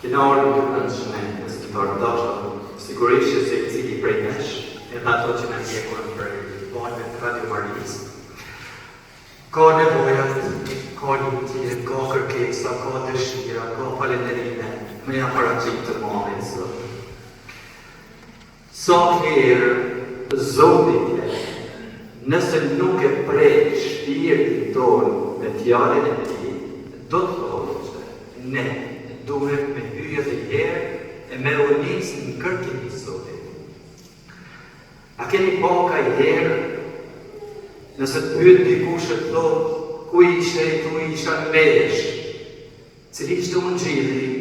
Kinarë në këndshme në sëndarë dashtë, sigurisht që se cili prej nesh, edhe ato që në ndjekon për banjve të Radio Marijës. Ka nevojat, ka lutje, ka kërkesa, ka dëshira, ka falenderime, me janë paraqit të mamit Zot. Sa herë Zotit e, nëse nuk e prej shpirtin tonë me fjalën e tij, do të thotë që ne duhet me hyje dhe herë e me unis në kërkim i Zotit. A keni pa ka i herë, nëse të pyet dikush e të thotë, ku ishe i tu isha në mesh, cili ishte unë gjili,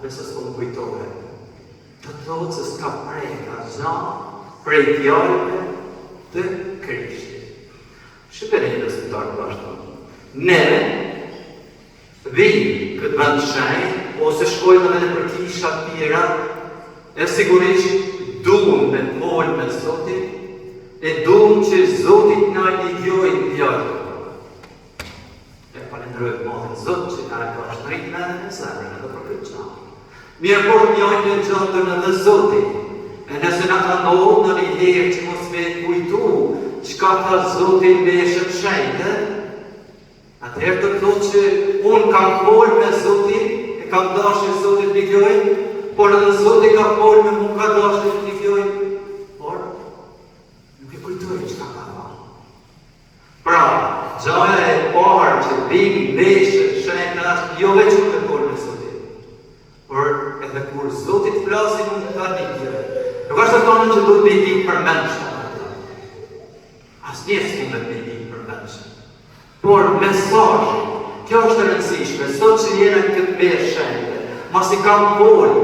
besë s'po më kujtove, të thotë se s'ka prej ka gjanë prej djallëve të Krishtit. Shqipërin dhe së të tarë bashkë. Neve, vijë këtë vend shenjë, ose shkojnë edhe për kisha tjera, e sigurisht duhen me folë me Zotin, e duhen që Zotit na ligjojnë djallë. E falenderoj madhin Zot që na e ka shtrit me edhe në zemrën edhe për këtë gjatë. Mirë por njojnë në gjatën edhe Zotit, e nëse na ka ndohë në një herë që mos me kujtu, qka tha Zotin me shët shenjtë, atëherë të thotë që unë kam folë me Zotin, e kam dashë Zotit ligjojnë, por edhe Zotit ka folë me mu ka dashë ligjojnë, por nuk e kujtoj qka ka tha. Pra, gjaja e parë që bim meshë shenjtë ashtë jo veç me folë me Zotin, por edhe kur Zotit flasin unë ka ligjojnë. Nuk është të tonë që do të bëjtim për menshë, as njësë mund të bëjtim për menshë. Por mesazhi, kjo është e rëndësishme, sot që jena në këtë merë shenjtë, mas i kam folë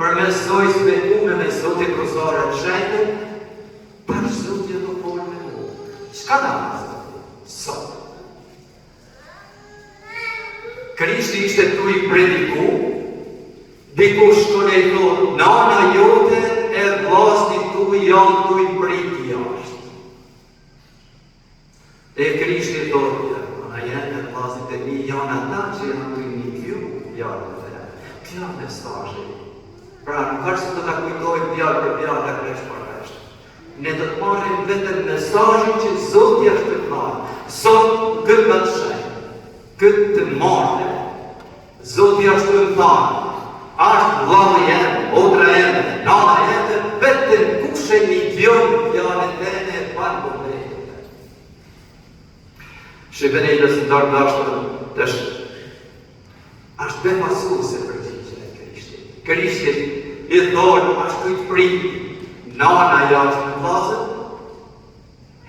për mesoj sbetume me Zotit Rozare në shenjtë, për Zotit do folë me mu. Qka da me sot? Krishti ishte tu i prediku, dikush shkone i thotë, nana jote e vllazni tu janë tu i priti jashtë. E Krishti thotë, a jenë e vllaznit e mi janë ata që janë tu i një kju, janë dhe. Kjo në mesazhi. Pra, nuk është se të ta kujtojmë pjallë për pjallë e kresh për kresh. Ne të të marrim vetëm mesazhin që Zoti është të thënë. Sot këtë më të shenjë, këtë të marrë. Zoti është të thënë. Ashtë vllai jenë, otra jenë, nana jenë, vetëm kushe një gjonë pjallën të e në panë për drejtë. Shqipëni dhe së ndarë dashtë të është befasuse për gjithë e Krishtit. Krishtit i thonë ashtu i të pritë, nana jashtë në vllazën,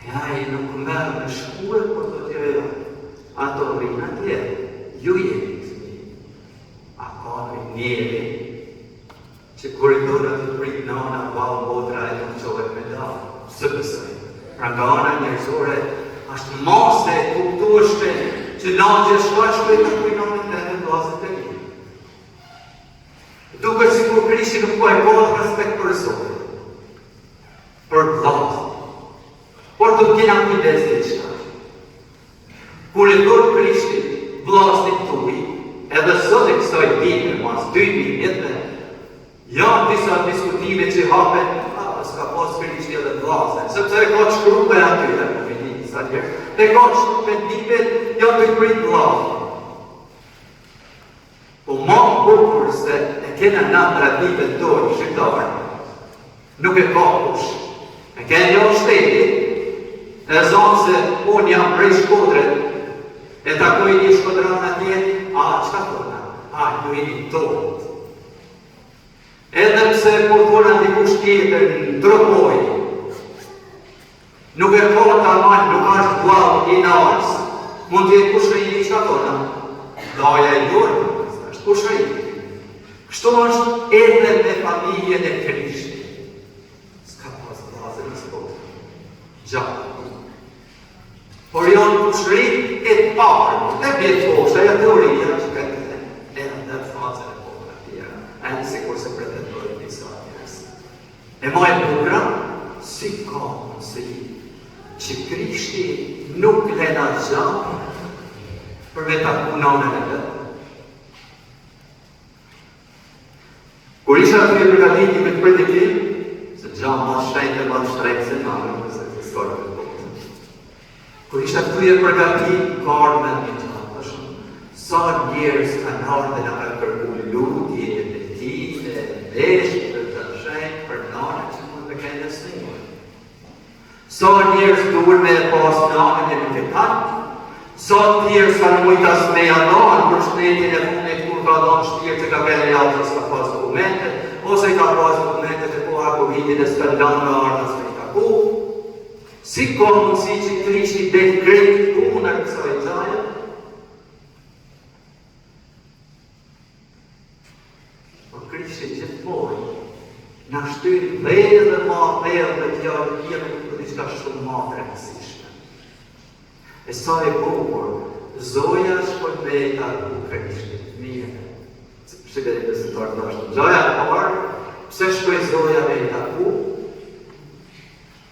e aji nuk merë në shkue, por të tjera, ato rinë atje, ju jeni të mi. A ka në njeri, që kur i dhona të pritë nana, valë botra e nuk qohet me da, së pësaj. Pra nga ana njerëzore, është mase e kuptueshme që na që shkashme të kujnonit dhe në vllazët e mi. Duke si kur Krishti nuk po e kohët respekt për Zotin, për vllazët, por të kena kujdes dhe qëta. Kur e thotë Krishti vllazënit tuaj, edhe sot e kësaj dite, mas 2000 vjetëve, janë disa diskutime që hapen, s'ka pas Krishti edhe vllazën, sepse e ka të shkrupe aty dhe po vini disa tjerë. Dhe ka të shkrupe dipet, janë të i prit vllazën. Po ma bukur se e kena na traditët tonë shqiptarë, nuk e ka kush. E kena jo shtetit, e zonë se unë jam prej Shkodrët, e takoj një shkodranë atje, qka thona? Ju jeni tonë. Edhe pse kur thona dikush tjetër në Tropoj, nuk e ka të aman, nuk është vlau i nars, mund të jetë kush e jeni qka thona? Daja e jurë, është kush e jeni. Kështu është edhe me familjen e Krishtit. Ska pas vllazën e spotë. Gjatë. Por janë kushrit e parë, e bjetosha, e teoria që ka të edhe në fazën e kohë tjera, e në sikur se pretendojnë njësa njës. E ma e bukra, si ka mësi, që Krishti nuk lena gjatë për me ta punonën e vetë. Kur isha aty e përgatiti me të predikim, se gjamë ma shenjtë e ma shtrekë se nga në se të skorë të botë. Kur isha aty e përgatit, ka ardhme një gjamë, të shumë, sa njerës kanë ardhme në ka kërku lutje, e petitë, e veshë, për të shenjtë, për nane, që mund të kënë së sa njerës duhet me e pas nanën e nuk e kanë, sa njerës kanë mujtas me janan për shtetin e funit kur ka danë shtirë që ka kene jatës ka pas dokumente, ose ka pas dokumente që po ako vidin e s'përdan në ardhës me i taku. Si ka mundësi që Krishti dhe krejt punër kësaj gjaje? Por Krishti gjithmonë në shtyrë dhe ma dhe t'jarë tjene për diçka shumë ma të rëndësishme. E sa e bukur, zoja shkoj me e ta ku Krishtit, mire. Shqipet e besimtar të ashtë. Gjaja e parë, pse shkoj zoja me e ta ku?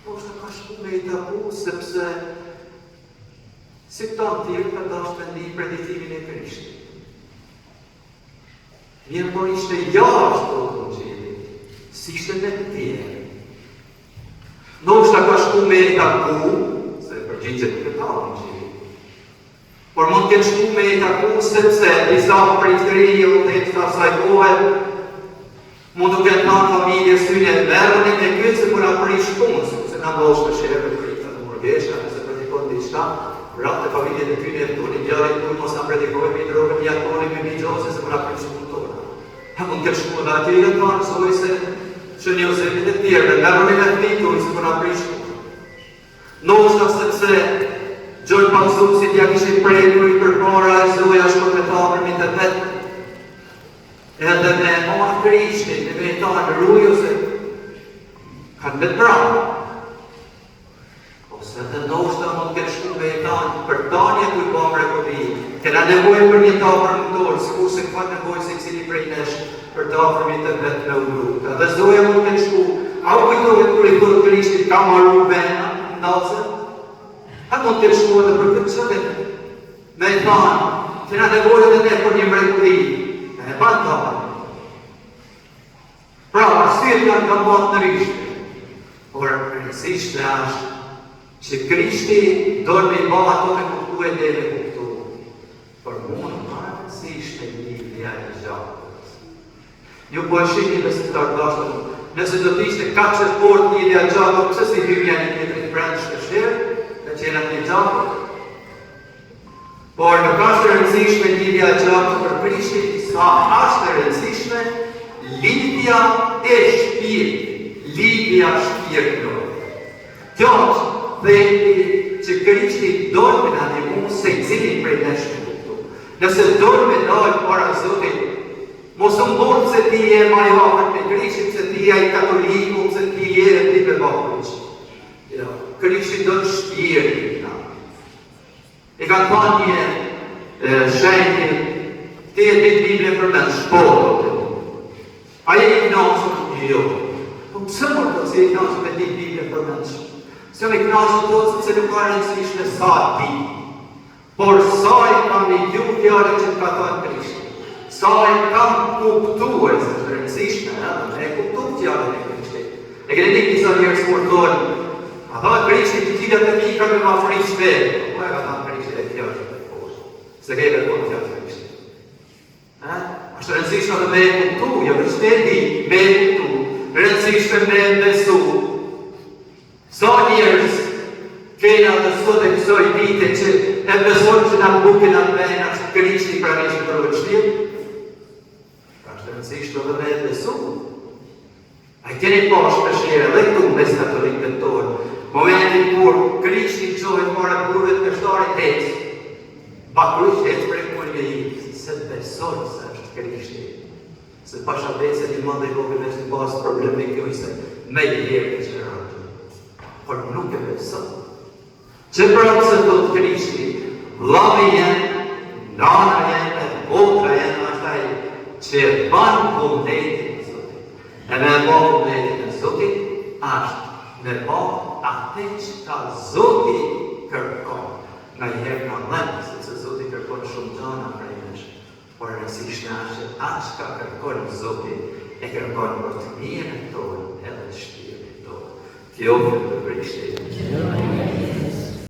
Po shtë ka shku me e ta ku, sepse si këta në tjerë ka dashtë të ndi prediktimin e Krishtit. Mirë por ishte jashtë të të gjeli, si ishte në të tjerë. Ndoshta ka shku me e ta ku, se përgjigjet të këta në gjeli. Por mund të shku me e ta ku, sepse disa për i të rijë dhe të asaj kohë, mund të këtë në familje syne të mërënit e këtë se për a për i shkunë, se në ndoshtë të shërë për i të mërgesha, nëse predikon të ishta, ratë të familje të tyne e të një gjarit të mos në predikojme i drogën një atoni me një gjose se për a për i shkunë tona. Mund të shku dhe atyre të parë, soj se që një ozemit e tjerë, dhe mërënit e të një se për a për i shkunë. Ndoshta sepse Gjoj Pasusit ja kishin prejtur i përpara e zoja shkot me ta për të vetë. Edhe me marë Krishtin, dhe me ta në rrujo se kanë vetë bravo. Ose të ndoshta mund të shku me ta për tanje ku i bëmë rekovi. Kena nevojë për një ta për mëtorë, sikur se ka nevojë se cili prej nesh për ta për të vetë me urdhë. Dhe zoja mund të shku, a u kujtohet kur i thot Krishtit ka marru vena, ndalëse? A mund të shku edhe për këtë që vetë, me i thanë, që nga nevojë dhe ne për një mrekulli, e banë të apë. Pra, arsyet janë ka matë në rishtë, por rësisht dhe ashtë, që Krishti dorë me i ba ato me kuptu e dhe me kuptu, por mundë marë rësisht e një dhja e gjatës. Një po e shikni dhe se të ardashtë, nëse do të ishte ka që port një dhja gjatë, pëse si hyrja një një të brendë shkëshirë, që jena një gjatë. Por nuk ashtë rëndësishme lidhja gjatë për Krishtin, sa ashtë rëndësishme lidhja e shpirt, lidhja shpirtërore. Kjo është dhe që Krishti dorë me në ndihmu se i cilin prej nesh me kuptu. Nëse dorë me dalë para Zotit, mos mborë se ti e ma i hapër me Krishtin, se ti e i katoliku, se ti e ti me bakruqë. Krishti do të shpirtin nga. E ka të një shenjë, ti e ditë Biblën për me në shpotë. A e i knasë të jo. Po pëse mërë të si e knasë me ditë Biblën për me në shpotë? Se me knasë të të se nuk ka rëndësishme sa ti. Por sa e kam një gju fjare që të ka thënë Krishti. Sa e kam kuptuar, se të rëndësishme, e kuptu fjare në Krishti. E këne një njësa njërë së mërtojnë, a tha Krishti të tjilët e mi ka me ma fri shpejt. Po e ka tha Krishti e tjërë që të poshtë. Se ke e verkon tjërë Krishti. Ashtë rëndësishme dhe me e kuptu, jo Krishti e di, me e kuptu. Rëndësishme me e besu. Sa njerës kena dhe sot e kësoj vite që e besojnë që në bukin atë vena që Krishti pra një që përve shtirë. Ashtë rëndësishme dhe me e besu. A i keni pashë për shire dhe këtu mes katolikët tonë. Momentin kur Krishti qohet para kurvet për shtarit hecë, pa kruq hecë për e kujnë i, se të besoj se është Krishti. Se pasha bese një mëndë i vogën është një pasë problemi kjo i se me i herë të që rëndë. Por nuk e besoj. Që pratë se të të Krishti, vlami jenë, nana jenë, botra jenë, ashtaj, që e banë vullnetin e Zotit. E me e banë vullnetin e Zotit, ashtë me banë atë që ka Zoti kërkon. Nga i herë nga lëmë, se Zoti kërkon shumë gjana prej nesh. por rëndësishme është atë çka kërkon Zoti e kërkon për të mirën tonë edhe të shpirtit tonë. Fjoftë për Krishtin.